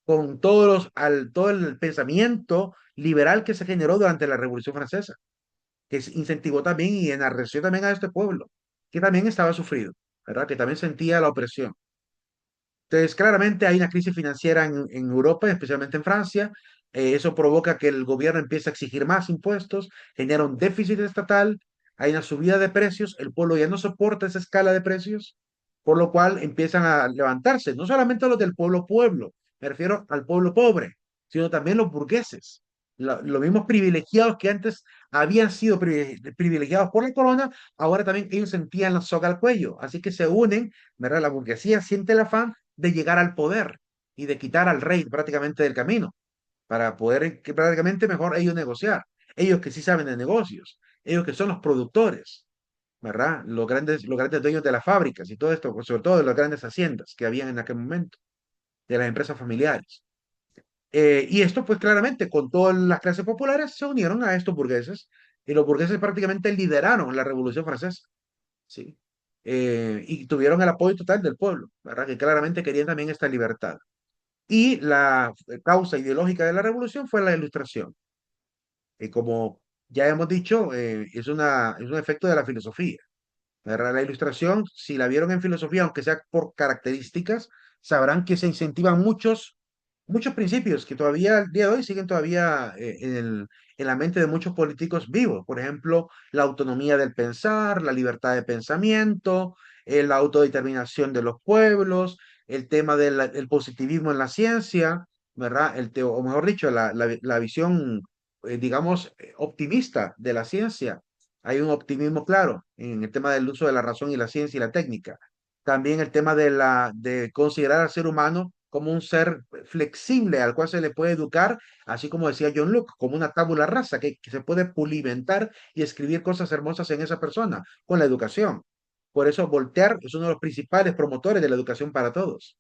con todo el pensamiento liberal que se generó durante la Revolución Francesa, que incentivó también y enardeció también a este pueblo, que también estaba sufrido, ¿verdad? Que también sentía la opresión. Entonces, claramente hay una crisis financiera en Europa, especialmente en Francia. Eso provoca que el gobierno empiece a exigir más impuestos, genera un déficit estatal, hay una subida de precios, el pueblo ya no soporta esa escala de precios, por lo cual empiezan a levantarse, no solamente los del pueblo, me refiero al pueblo pobre, sino también los burgueses, los mismos privilegiados que antes habían sido privilegiados por la corona, ahora también ellos sentían la soga al cuello, así que se unen, ¿verdad? La burguesía siente el afán de llegar al poder y de quitar al rey prácticamente del camino, para poder que prácticamente mejor ellos negociar. Ellos que sí saben de negocios, ellos que son los productores, ¿verdad? Los grandes dueños de las fábricas y todo esto, sobre todo de las grandes haciendas que habían en aquel momento, de las empresas familiares. Y esto, pues claramente, con todas las clases populares se unieron a estos burgueses y los burgueses prácticamente lideraron la Revolución Francesa, ¿sí? Y tuvieron el apoyo total del pueblo, ¿verdad? Que claramente querían también esta libertad. Y la causa ideológica de la revolución fue la ilustración. Y como ya hemos dicho, es un efecto de la filosofía. ¿Verdad? La ilustración, si la vieron en filosofía, aunque sea por características, sabrán que se incentivan muchos principios que todavía al día de hoy siguen todavía en la mente de muchos políticos vivos. Por ejemplo, la autonomía del pensar, la libertad de pensamiento, la autodeterminación de los pueblos, el tema del positivismo en la ciencia, ¿verdad? O mejor dicho, la visión, digamos, optimista de la ciencia. Hay un optimismo claro en el tema del uso de la razón y la ciencia y la técnica. También el tema de considerar al ser humano como un ser flexible al cual se le puede educar, así como decía John Locke, como una tabula rasa que se puede pulimentar y escribir cosas hermosas en esa persona con la educación. Por eso Voltaire es uno de los principales promotores de la educación para todos.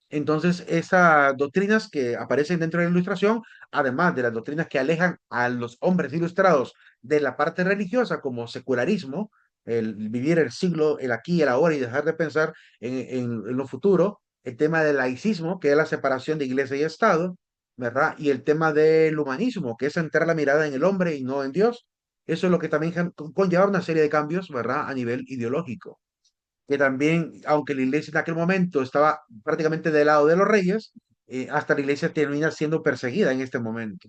Entonces, esas doctrinas que aparecen dentro de la ilustración, además de las doctrinas que alejan a los hombres ilustrados de la parte religiosa, como secularismo, el vivir el siglo, el aquí y el ahora y dejar de pensar en lo futuro, el tema del laicismo, que es la separación de iglesia y Estado, ¿verdad? Y el tema del humanismo, que es centrar la mirada en el hombre y no en Dios. Eso es lo que también conlleva una serie de cambios, ¿verdad? A nivel ideológico que también, aunque la iglesia en aquel momento estaba prácticamente del lado de los reyes, hasta la iglesia termina siendo perseguida en este momento.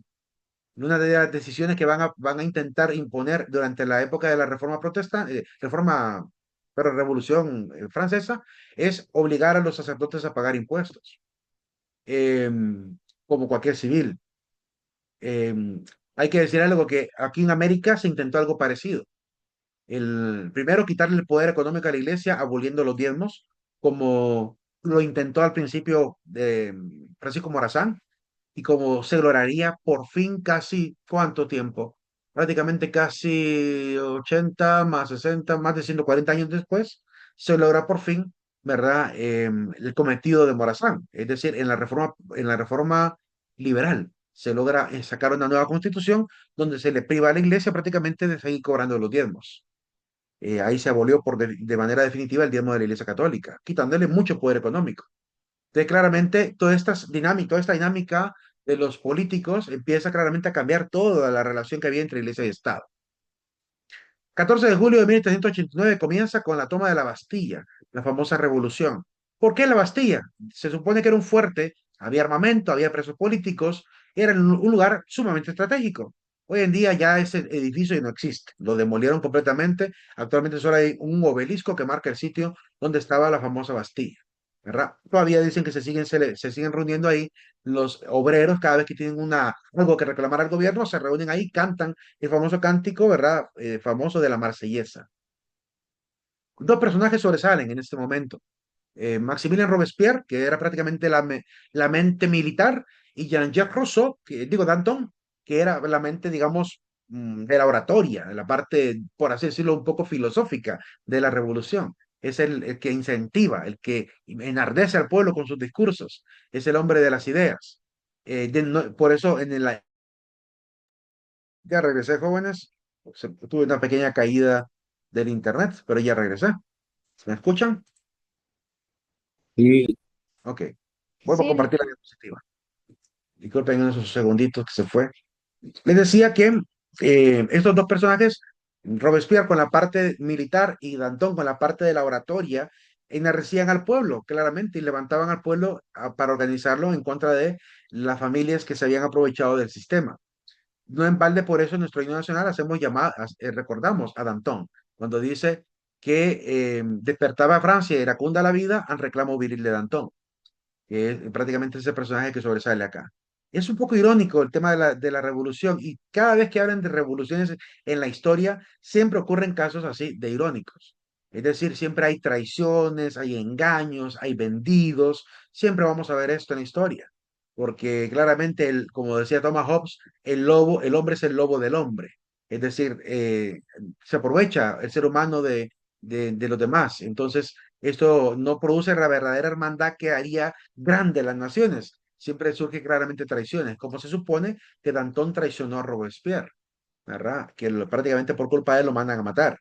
Una de las decisiones que van a intentar imponer durante la época de la Reforma Protestante, pero Revolución Francesa, es obligar a los sacerdotes a pagar impuestos, como cualquier civil. Hay que decir algo que aquí en América se intentó algo parecido primero quitarle el poder económico a la iglesia aboliendo los diezmos, como lo intentó al principio Francisco Morazán, y como se lograría por fin casi, ¿cuánto tiempo? Prácticamente casi 80 más 60 más de 140 años después, se logra por fin, ¿verdad? El cometido de Morazán, es decir, en la reforma liberal. Se logra sacar una nueva constitución donde se le priva a la iglesia prácticamente de seguir cobrando los diezmos. Ahí se abolió de manera definitiva el diezmo de la Iglesia Católica, quitándole mucho poder económico. Entonces, claramente, toda esta dinámica de los políticos empieza claramente a cambiar toda la relación que había entre Iglesia y Estado. 14 de julio de 1789 comienza con la toma de la Bastilla, la famosa revolución. ¿Por qué la Bastilla? Se supone que era un fuerte, había armamento, había presos políticos, era un lugar sumamente estratégico. Hoy en día ya ese edificio ya no existe, lo demolieron completamente. Actualmente solo hay un obelisco que marca el sitio donde estaba la famosa Bastilla, ¿verdad? Todavía dicen que se siguen reuniendo ahí los obreros cada vez que tienen algo que reclamar al gobierno, se reúnen ahí, cantan el famoso cántico, ¿verdad? Famoso de la Marsellesa. Dos personajes sobresalen en este momento. Maximilien Robespierre, que era prácticamente la mente militar, y Jean-Jacques Rousseau, que digo Danton, que era la mente, digamos, de la oratoria, de la parte, por así decirlo, un poco filosófica de la revolución. Es el que incentiva, el que enardece al pueblo con sus discursos. Es el hombre de las ideas. Por eso ya regresé, jóvenes. Tuve una pequeña caída del internet, pero ya regresé. ¿Me escuchan? Sí, Ok. Vuelvo a Sí, compartir la diapositiva. Disculpen esos segunditos que se fue. Les decía que estos dos personajes, Robespierre con la parte militar y Danton con la parte de la oratoria, enardecían al pueblo, claramente, y levantaban al pueblo para organizarlo en contra de las familias que se habían aprovechado del sistema. No en balde por eso en nuestro himno nacional hacemos llamadas, recordamos a Danton, cuando dice que despertaba a Francia, iracunda la vida, al reclamo viril de Danton, que es prácticamente ese personaje que sobresale acá. Es un poco irónico el tema de la revolución y cada vez que hablan de revoluciones en la historia, siempre ocurren casos así de irónicos. Es decir, siempre hay traiciones, hay engaños, hay vendidos, siempre vamos a ver esto en la historia, porque claramente, como decía Thomas Hobbes, el lobo, el hombre es el lobo del hombre. Es decir, se aprovecha el ser humano de los demás. Entonces, esto no produce la verdadera hermandad que haría grande las naciones. Siempre surge claramente traiciones, como se supone que Danton traicionó a Robespierre, ¿verdad? Que prácticamente por culpa de él lo mandan a matar.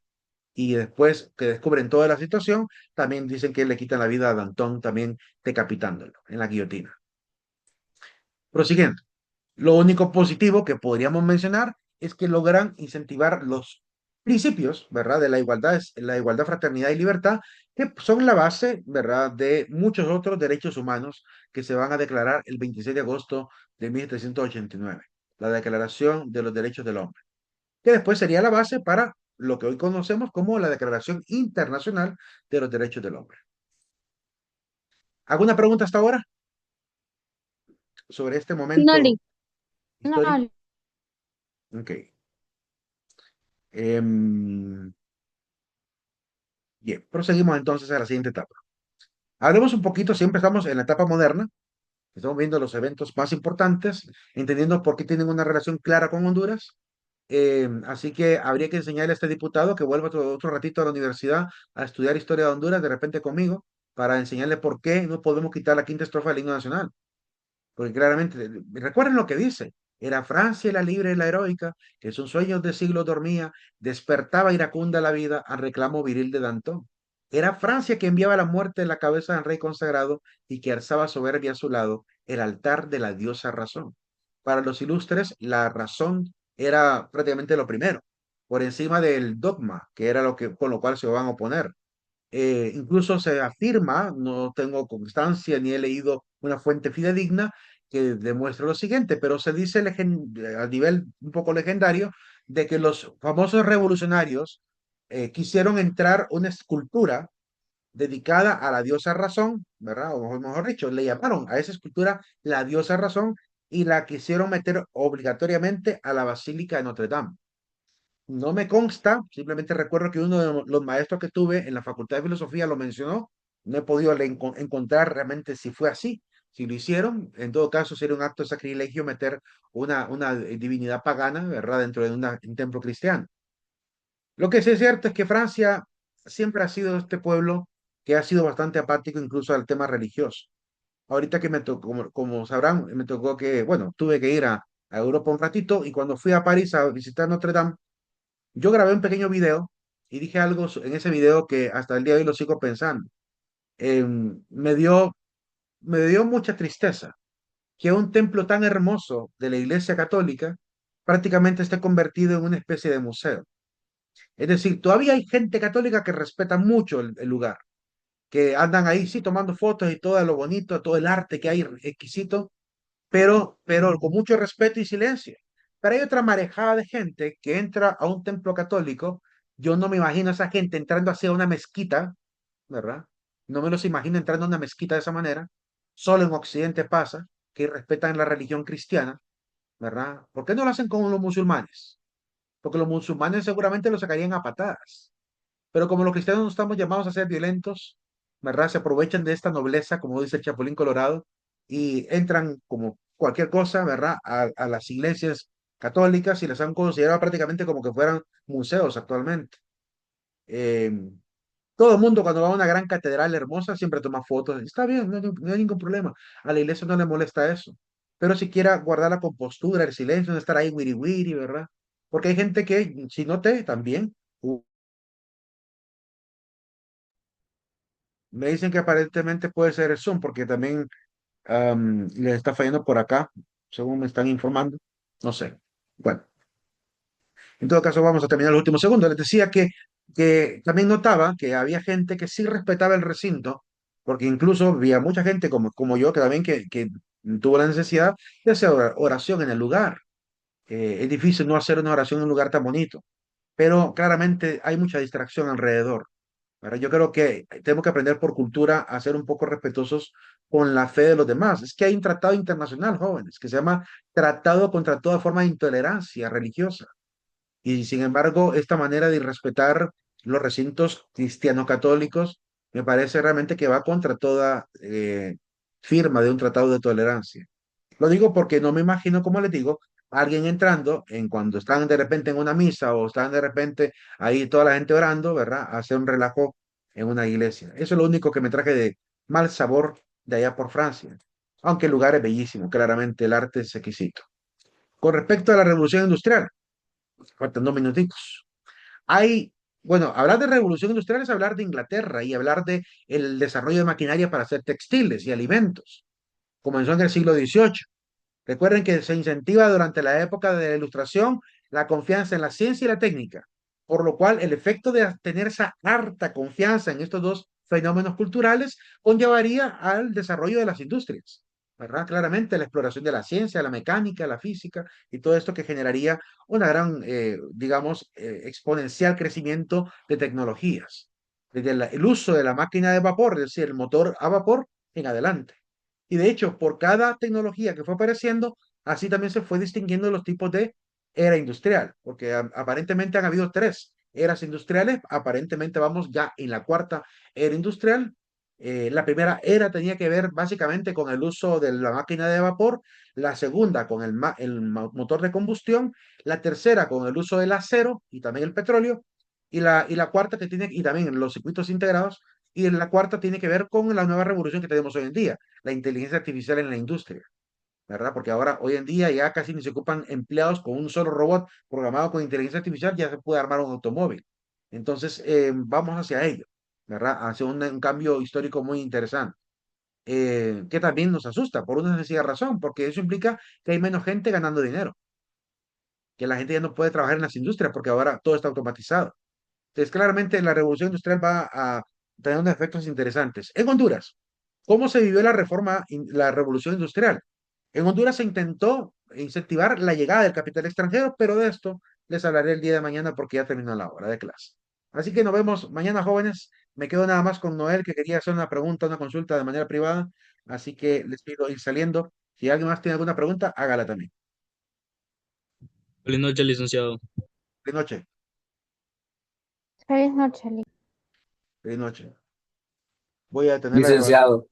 Y después que descubren toda la situación, también dicen que le quitan la vida a Danton, también decapitándolo en la guillotina. Prosiguiendo. Lo único positivo que podríamos mencionar es que logran incentivar los principios, ¿verdad? De la igualdad, fraternidad y libertad, que son la base, ¿verdad? De muchos otros derechos humanos que se van a declarar el 26 de agosto de 1789, la Declaración de los Derechos del Hombre, que después sería la base para lo que hoy conocemos como la Declaración Internacional de los Derechos del Hombre. ¿Alguna pregunta hasta ahora sobre este no, momento Lick. No, histórico? Ok. Em, Bien, proseguimos entonces a la siguiente etapa. Hablemos un poquito, siempre estamos en la etapa moderna, estamos viendo los eventos más importantes, entendiendo por qué tienen una relación clara con Honduras. Así que habría que enseñarle a este diputado que vuelva otro ratito a la universidad a estudiar historia de Honduras de repente conmigo, para enseñarle por qué no podemos quitar la quinta estrofa del himno nacional. Porque claramente, recuerden lo que dice, era Francia la libre y la heroica, que sus sueños de siglo dormía, despertaba iracunda la vida al reclamo viril de Danton. Era Francia que enviaba la muerte en la cabeza del rey consagrado y que alzaba soberbia a su lado el altar de la diosa razón. Para los ilustres, la razón era prácticamente lo primero, por encima del dogma, que era lo que, con lo cual se van a oponer. Incluso se afirma, no tengo constancia ni he leído una fuente fidedigna que demuestre lo siguiente, pero se dice a nivel un poco legendario de que los famosos revolucionarios quisieron entrar una escultura dedicada a la diosa razón, ¿verdad? O mejor dicho, le llamaron a esa escultura la diosa razón y la quisieron meter obligatoriamente a la Basílica de Notre Dame. No me consta, simplemente recuerdo que uno de los maestros que tuve en la Facultad de Filosofía lo mencionó. No he podido encontrar realmente si fue así, si lo hicieron. En todo caso, sería un acto de sacrilegio meter una divinidad pagana, ¿verdad?, dentro de un templo cristiano. Lo que sí es cierto es que Francia siempre ha sido este pueblo que ha sido bastante apático incluso al tema religioso. Ahorita que me tocó, como sabrán, me tocó que, bueno, tuve que ir a Europa un ratito y cuando fui a París a visitar Notre Dame, yo grabé un pequeño video y dije algo en ese video que hasta el día de hoy lo sigo pensando. Me dio mucha tristeza que un templo tan hermoso de la Iglesia Católica prácticamente esté convertido en una especie de museo. Es decir, todavía hay gente católica que respeta mucho el lugar, que andan ahí, sí, tomando fotos y todo lo bonito, todo el arte que hay exquisito, pero con mucho respeto y silencio. Pero hay otra marejada de gente que entra a un templo católico. Yo no me imagino a esa gente entrando hacia una mezquita, ¿verdad? No me los imagino entrando a una mezquita de esa manera. Solo en Occidente pasa que respetan la religión cristiana, ¿verdad? ¿Por qué no lo hacen con los musulmanes? Porque los musulmanes seguramente lo sacarían a patadas. Pero como los cristianos no estamos llamados a ser violentos, ¿verdad? Se aprovechan de esta nobleza, como dice el Chapulín Colorado, y entran como cualquier cosa, ¿verdad? A las iglesias católicas y las han considerado prácticamente como que fueran museos actualmente. Eh, Todo el mundo cuando va a una gran catedral hermosa siempre toma fotos. Está bien, no hay ningún problema. A la iglesia no le molesta eso. Pero si quiera guardar la compostura, el silencio, no estar ahí wiri wiri, ¿verdad? Porque hay gente que, si no te, también Me dicen que aparentemente puede ser el Zoom, porque también les está fallando por acá, según me están informando. No sé. Bueno, en todo caso, vamos a terminar los últimos segundos. Les decía que también notaba que había gente que sí respetaba el recinto, porque incluso había mucha gente como yo que también que tuvo la necesidad de hacer oración en el lugar. Es difícil no hacer una oración en un lugar tan bonito, pero claramente hay mucha distracción alrededor. ¿Verdad? Yo creo que tenemos que aprender por cultura a ser un poco respetuosos con la fe de los demás. Es que hay un tratado internacional, jóvenes, que se llama Tratado contra toda forma de intolerancia religiosa. Y sin embargo, esta manera de irrespetar los recintos cristiano-católicos me parece realmente que va contra toda firma de un tratado de tolerancia. Lo digo porque no me imagino, como les digo, alguien entrando en cuando están de repente en una misa o están de repente ahí toda la gente orando, ¿verdad? A hacer un relajo en una iglesia. Eso es lo único que me traje de mal sabor de allá por Francia. Aunque el lugar es bellísimo, claramente el arte es exquisito. Con respecto a la revolución industrial, faltan 2 minutitos. Hay, bueno, hablar de revolución industrial es hablar de Inglaterra y hablar de el desarrollo de maquinaria para hacer textiles y alimentos. Comenzó en el siglo XVIII. Recuerden que se incentiva durante la época de la Ilustración la confianza en la ciencia y la técnica, por lo cual el efecto de tener esa harta confianza en estos dos fenómenos culturales conllevaría al desarrollo de las industrias, ¿verdad? Claramente la exploración de la ciencia, la mecánica, la física y todo esto que generaría una gran, digamos, exponencial crecimiento de tecnologías, desde el uso de la máquina de vapor, es decir, el motor a vapor en adelante. Y de hecho, por cada tecnología que fue apareciendo, así también se fue distinguiendo los tipos de era industrial, porque aparentemente han habido 3 eras industriales, aparentemente vamos ya en la cuarta era industrial. La primera era tenía que ver básicamente con el uso de la máquina de vapor, la segunda con motor de combustión, la tercera con el uso del acero y también el petróleo, y la cuarta que tiene, y también los circuitos integrados, y la cuarta tiene que ver con la nueva revolución que tenemos hoy en día, la inteligencia artificial en la industria, ¿verdad? Porque ahora, hoy en día, ya casi ni se ocupan empleados con un solo robot programado con inteligencia artificial, ya se puede armar un automóvil. Entonces, vamos hacia ello, ¿verdad? Hacia un cambio histórico muy interesante, que también nos asusta por una sencilla razón, porque eso implica que hay menos gente ganando dinero, que la gente ya no puede trabajar en las industrias porque ahora todo está automatizado. Entonces, claramente la revolución industrial va a tener unos efectos interesantes. En Honduras, ¿cómo se vivió la revolución industrial? En Honduras se intentó incentivar la llegada del capital extranjero, pero de esto les hablaré el día de mañana porque ya terminó la hora de clase. Así que nos vemos mañana, jóvenes. Me quedo nada más con Noel, que quería hacer una pregunta, una consulta de manera privada. Así que les pido ir saliendo. Si alguien más tiene alguna pregunta, hágala también. Feliz noche, licenciado. Feliz noche. Feliz noche, Liz. Feliz noche. Voy a tener la grabación. Licenciado.